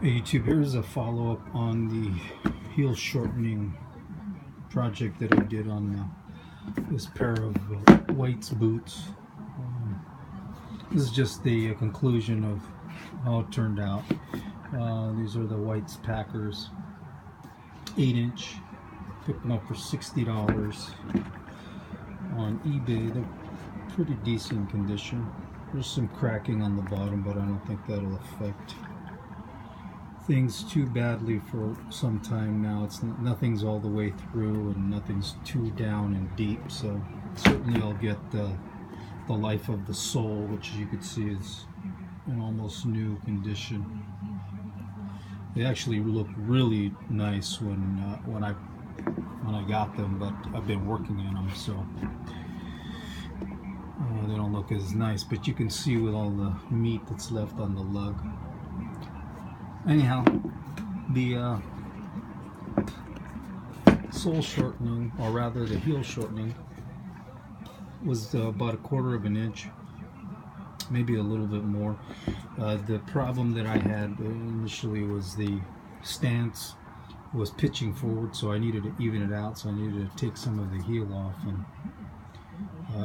Hey YouTube, here's a follow-up on the heel shortening project that I did on this pair of White's boots. This is just the conclusion of how it turned out. These are the White's Packers 8-inch. Picked them up for $60 on eBay. They're pretty decent condition. There's some cracking on the bottom, but I don't think that'll affect things too badly for some time now. Nothing's all the way through and nothing's too down and deep, so certainly I'll get the life of the sole, which you could see is in almost new condition. They actually look really nice when I got them, but I've been working in them, so they don't look as nice, but you can see with all the meat that's left on the lug. Anyhow, the sole shortening, or rather the heel shortening, was about 1/4 of an inch, maybe a little bit more. The problem that I had initially was the stance was pitching forward, so I needed to even it out, so I needed to take some of the heel off, and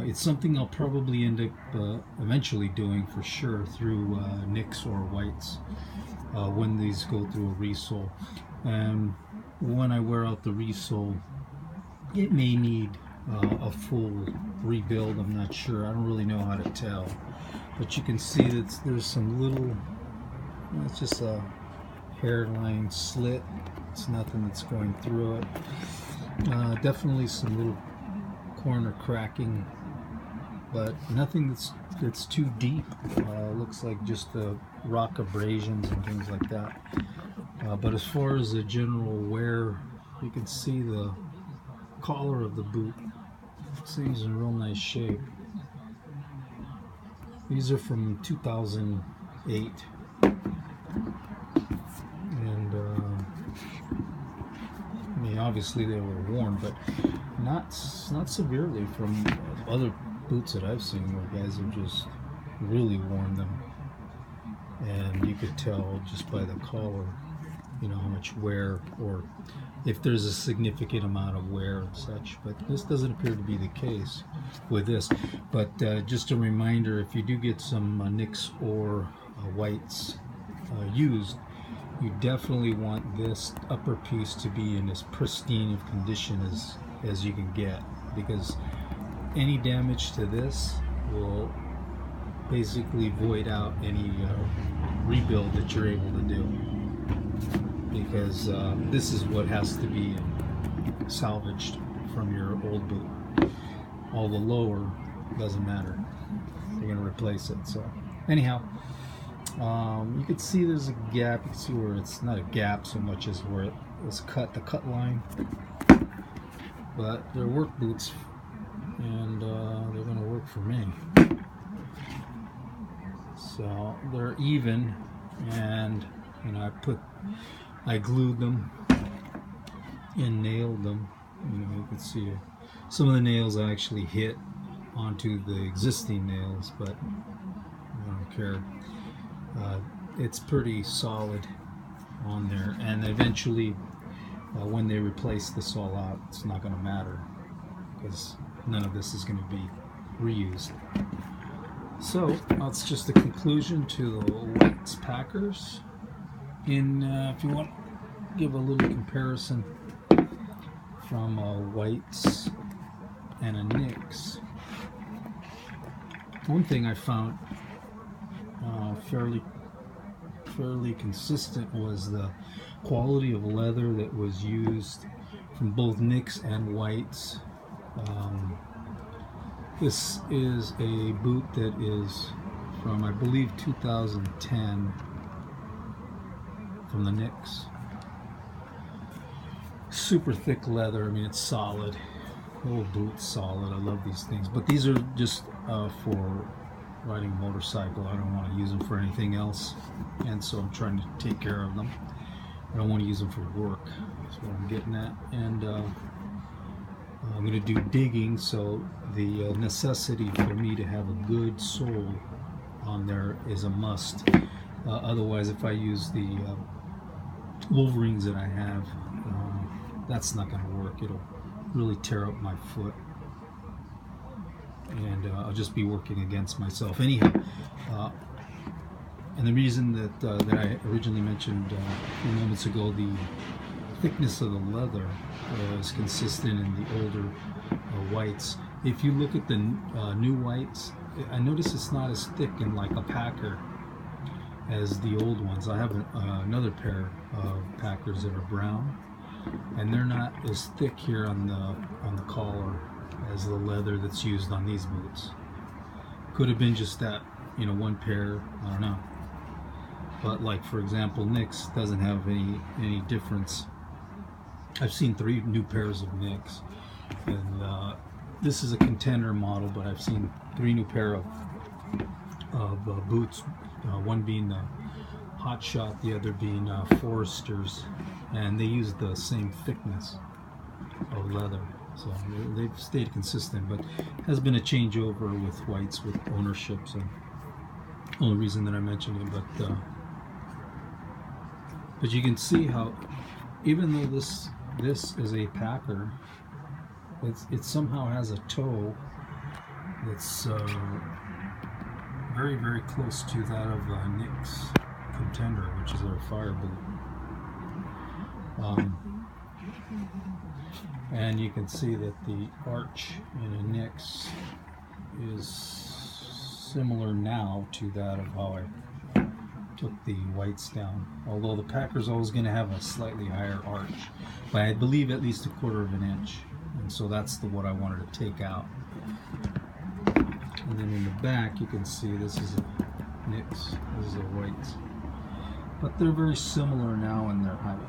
it's something I'll probably end up eventually doing for sure through Nicks or Whites when these go through a resole. And when I wear out the resole, it may need a full rebuild. I'm not sure. I don't really know how to tell, but you can see that there's some little, it's just a hairline slit. It's nothing that's going through it. Definitely some little corner cracking, but nothing that's too deep. Looks like just the rock abrasions and things like that. But as far as the general wear, you can see the collar of the boot seems in real nice shape. These are from 2008, and I mean, obviously they were worn, but not severely from other boots that I've seen where guys have just really worn them, and you could tell just by the collar, you know, how much wear, or if there's a significant amount of wear and such. But this doesn't appear to be the case with this. But just a reminder, if you do get some Nicks or Whites used, you definitely want this upper piece to be in as pristine of condition as you can get, because any damage to this will basically void out any rebuild that you're able to do, because this is what has to be salvaged from your old boot. All the lower doesn't matter, you're going to replace it. So anyhow, you can see there's a gap. You can see where it's not a gap so much as where it was cut, the cut line. But they're work boots, and they're going to work for me. So they're even, and you know, I glued them and nailed them. You know, you can see some of the nails I actually hit onto the existing nails, but I don't care. It's pretty solid on there, and eventually when they replace this all out, it's not going to matter, because none of this is going to be reused. So that's just the conclusion to the White's Packers. If you want to give a little comparison from a White's and a Nicks, one thing I found fairly consistent was the quality of leather that was used from both Nicks and White's. This is a boot that is from, I believe, 2010 from the Nicks. Super thick leather. I mean, it's solid. The whole boot's solid. I love these things. But these are just for riding a motorcycle. I don't want to use them for anything else, and so I'm trying to take care of them. I don't want to use them for work. That's what I'm getting at. And I'm going to do digging, so the necessity for me to have a good sole on there is a must. Otherwise, if I use the Wolverines that I have, that's not going to work. It'll really tear up my foot, and I'll just be working against myself anyhow. And the reason that I originally mentioned a few moments ago, the thickness of the leather is consistent in the older whites. If you look at the new whites, I notice it's not as thick in like a Packer as the old ones. I have another pair of Packers that are brown, and they're not as thick here on the collar as the leather that's used on these boots. Could have been just that, you know, one pair, I don't know. But like for example, Nick's doesn't have any difference. I've seen 3 new pairs of Nick's, and this is a contender model, but I've seen 3 new pair of boots, one being the Hot Shot, the other being Foresters, and they use the same thickness of leather, so they've stayed consistent. But has been a changeover with whites with ownership, so only reason that I mentioned it. But you can see how, even though this is a Packer, it somehow has a toe that's very, very close to that of Nick's Contender, which is our fire boot. And you can see that the arch in a Nick's is similar now to that of how I took the whites down. Although the Packer's always going to have a slightly higher arch, but I believe at least 1/4 of an inch. And so that's what I wanted to take out. And then in the back you can see this is a Nick's, this is a white. But they're very similar now in their height,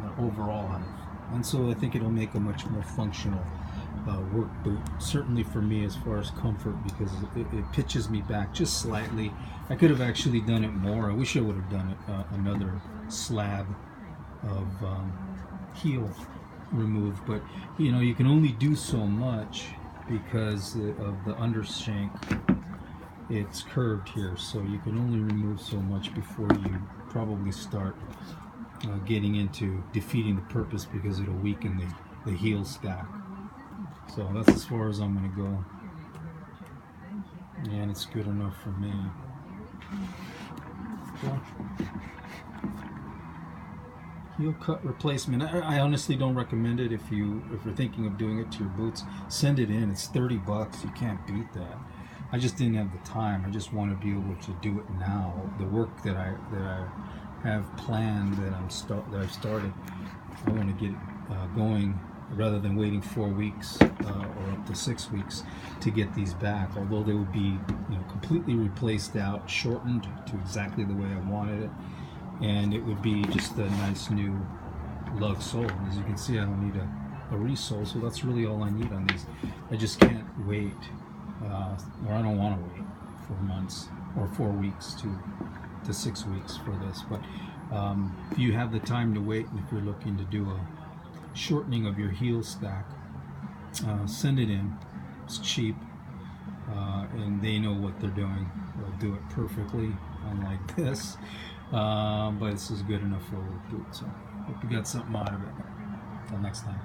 their overall height. And so I think it'll make a much more functional work boot, certainly for me as far as comfort, because it pitches me back just slightly. I could have actually done it more. I wish I would have done it another slab of heel removed, but you know, you can only do so much because of the undershank. It's curved here, so you can only remove so much before you probably start getting into defeating the purpose, because it'll weaken the heel stack. So that's as far as I'm going to go, and it's good enough for me. So, heel cut replacement. I honestly don't recommend it. If you're thinking of doing it to your boots, send it in. It's $30. You can't beat that. I just didn't have the time. I just want to be able to do it now. The work that I have planned, that I've started, I want to get it going, rather than waiting 4 weeks or up to 6 weeks to get these back. Although they would be, you know, completely replaced out, shortened to exactly the way I wanted it, and it would be just a nice new lug sole. As you can see, I don't need a resole, so that's really all I need on these. I just can't wait, or I don't want to wait 4 months or 4 weeks to 6 weeks for this. But if you have the time to wait, and if you're looking to do a shortening of your heel stack, send it in. It's cheap, and they know what they're doing. They'll do it perfectly, unlike this, but this is good enough for a boot. So hope you got something out of it. Until next time.